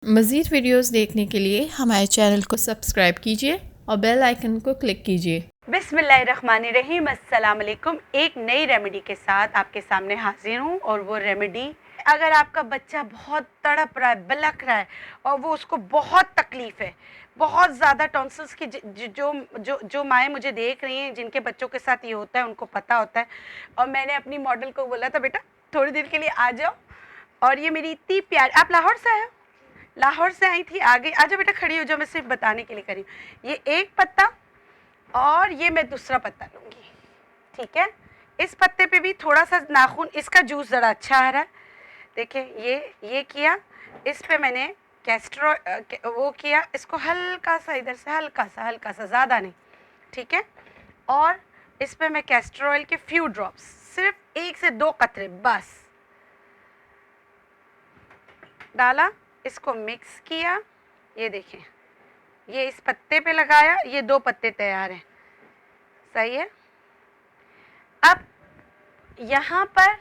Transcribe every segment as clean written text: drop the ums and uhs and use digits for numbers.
मज़ीद वीडियोस देखने के लिए हमारे चैनल को सब्सक्राइब कीजिए और बेल आइकन को क्लिक कीजिए। बिस्मिल्लाहिर्रहमानिर्रहीम, अस्सलाम वालेकुम। एक नई रेमेडी के साथ आपके सामने हाजिर हूँ। और वो रेमेडी, अगर आपका बच्चा बहुत तड़प रहा है, बलक रहा है और वो उसको बहुत तकलीफ़ है, बहुत ज़्यादा टॉन्सिल्स की, जो जो जो माएँ मुझे देख रही हैं जिनके बच्चों के साथ ये होता है उनको पता होता है। और मैंने अपनी मॉडल को बोला था, बेटा थोड़ी देर के लिए आ जाओ। और ये मेरी इतनी प्यारी, आप लाहौर से आए हो? लाहौर से आई थी, आ गई। आ जाओ बेटा, खड़ी हो जाओ, मैं सिर्फ बताने के लिए करी। ये एक पत्ता और ये मैं दूसरा पत्ता लूँगी, ठीक है। इस पत्ते पे भी थोड़ा सा नाखून, इसका जूस ज़रा अच्छा आ रहा है। देखिए ये किया, इस पे मैंने कैस्टर वो किया, इसको हल्का सा इधर से हल्का सा, ज़्यादा नहीं, ठीक है। और इस पे मैं कैस्टर ऑयल के फ्यू ड्रॉप्स, सिर्फ 1 से 2 कतरे बस डाला, इसको मिक्स किया। ये देखें, ये इस पत्ते पे लगाया, ये 2 पत्ते तैयार हैं, सही है। अब यहाँ पर,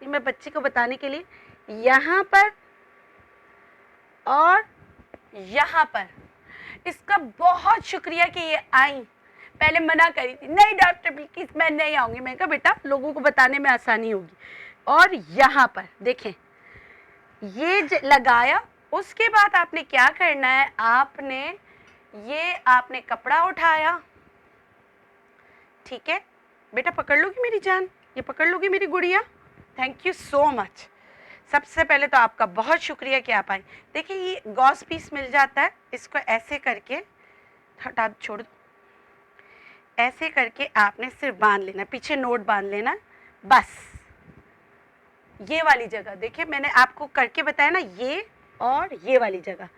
ये मैं बच्चे को बताने के लिए, यहाँ पर और यहाँ पर, इसका बहुत शुक्रिया कि ये आई। पहले मना करी थी, नहीं डॉक्टर बिल्किस मैं नहीं आऊँगी। मैं कहा बेटा लोगों को बताने में आसानी होगी। और यहाँ पर देखें, ये लगाया। उसके बाद आपने क्या करना है, आपने कपड़ा उठाया, ठीक है। बेटा पकड़ लोगी मेरी जान, ये पकड़ लोगी मेरी गुड़िया, थैंक यू सो मच। सबसे पहले तो आपका बहुत शुक्रिया कि आप आए। देखिए ये गॉस पीस मिल जाता है, इसको ऐसे करके हटा, छोड़ दो, ऐसे करके आपने सिर्फ बांध लेना, पीछे नोट बांध लेना बस। ये वाली जगह देखिए मैंने आपको करके बताया ना, ये और ये वाली जगह,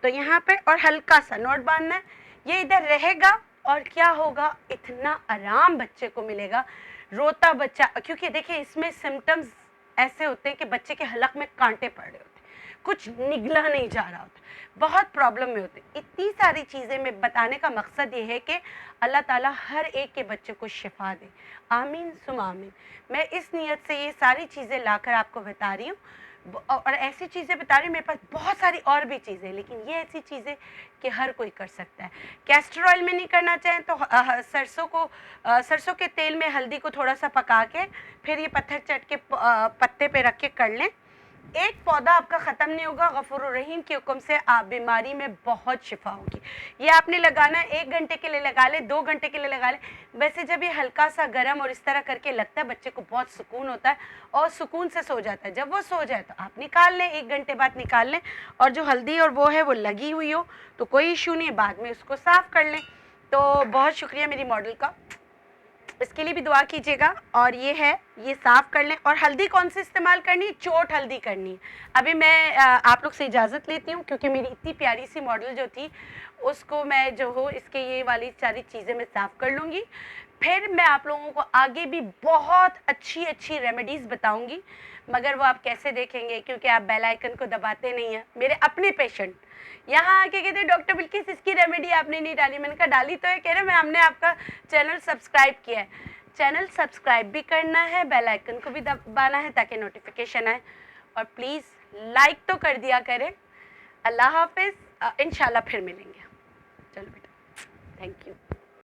तो यहाँ पे और हल्का सा नोट बांधना है। ये इधर रहेगा और क्या होगा, इतना आराम बच्चे को मिलेगा। रोता बच्चा, क्योंकि देखिए इसमें सिम्टम्स ऐसे होते हैं कि बच्चे के हलक में कांटे पड़ रहे होते हैं, कुछ निगला नहीं जा रहा होता, बहुत प्रॉब्लम में होते हैं। इतनी सारी चीज़ें मैं बताने का मकसद ये है कि अल्लाह ताला हर एक के बच्चे को शिफा दे, आमीन सुम आमीन। मैं इस नीयत से ये सारी चीज़ें लाकर आपको बता रही हूँ। और ऐसी चीज़ें बता रही हूँ, मेरे पास बहुत सारी और भी चीज़ें, लेकिन ये ऐसी चीज़ें कि हर कोई कर सकता है। कैस्टर ऑयल में नहीं करना चाहें तो सरसों के तेल में हल्दी को थोड़ा सा पका के फिर ये पत्थर चट के पत्ते पे रख के कर लें। एक पौधा आपका ख़त्म नहीं होगा, गफूर रहीम के हुक्म से आप बीमारी में बहुत शिफा होगी। ये आपने लगाना है, 1 घंटे के लिए लगा लें, 2 घंटे के लिए लगा लें। वैसे जब ये हल्का सा गर्म और इस तरह करके लगता है, बच्चे को बहुत सुकून होता है और सुकून से सो जाता है। जब वो सो जाए तो आप निकाल लें, 1 घंटे बाद निकाल लें। और जो हल्दी और वो है वो लगी हुई हो तो कोई इशू नहीं, बाद में उसको साफ़ कर लें। तो बहुत शुक्रिया मेरी मॉडल का, इसके लिए भी दुआ कीजिएगा। और ये है, ये साफ़ कर लें। और हल्दी कौन सी इस्तेमाल करनी है, चोट हल्दी करनी है। अभी मैं आप लोग से इजाज़त लेती हूँ, क्योंकि मेरी इतनी प्यारी सी मॉडल जो थी उसको मैं जो हो, इसके ये वाली सारी चीज़ें मैं साफ़ कर लूँगी। फिर मैं आप लोगों को आगे भी बहुत अच्छी अच्छी रेमेडीज़ बताऊँगी, मगर वो आप कैसे देखेंगे, क्योंकि आप बेल आइकन को दबाते नहीं हैं। मेरे अपने पेशेंट यहाँ आके कहते डॉक्टर बिल्किस इसकी रेमेडी आपने नहीं डाली। मैंने कहा डाली तो है, कह रहे मैं हमने आपका चैनल सब्सक्राइब किया है। चैनल सब्सक्राइब भी करना है, बेल आइकन को भी दबाना है ताकि नोटिफिकेशन आए। और प्लीज़ लाइक तो कर दिया करें। अल्लाह हाफिज़, इंशाल्लाह फिर मिलेंगे। चलो बेटा, थैंक यू।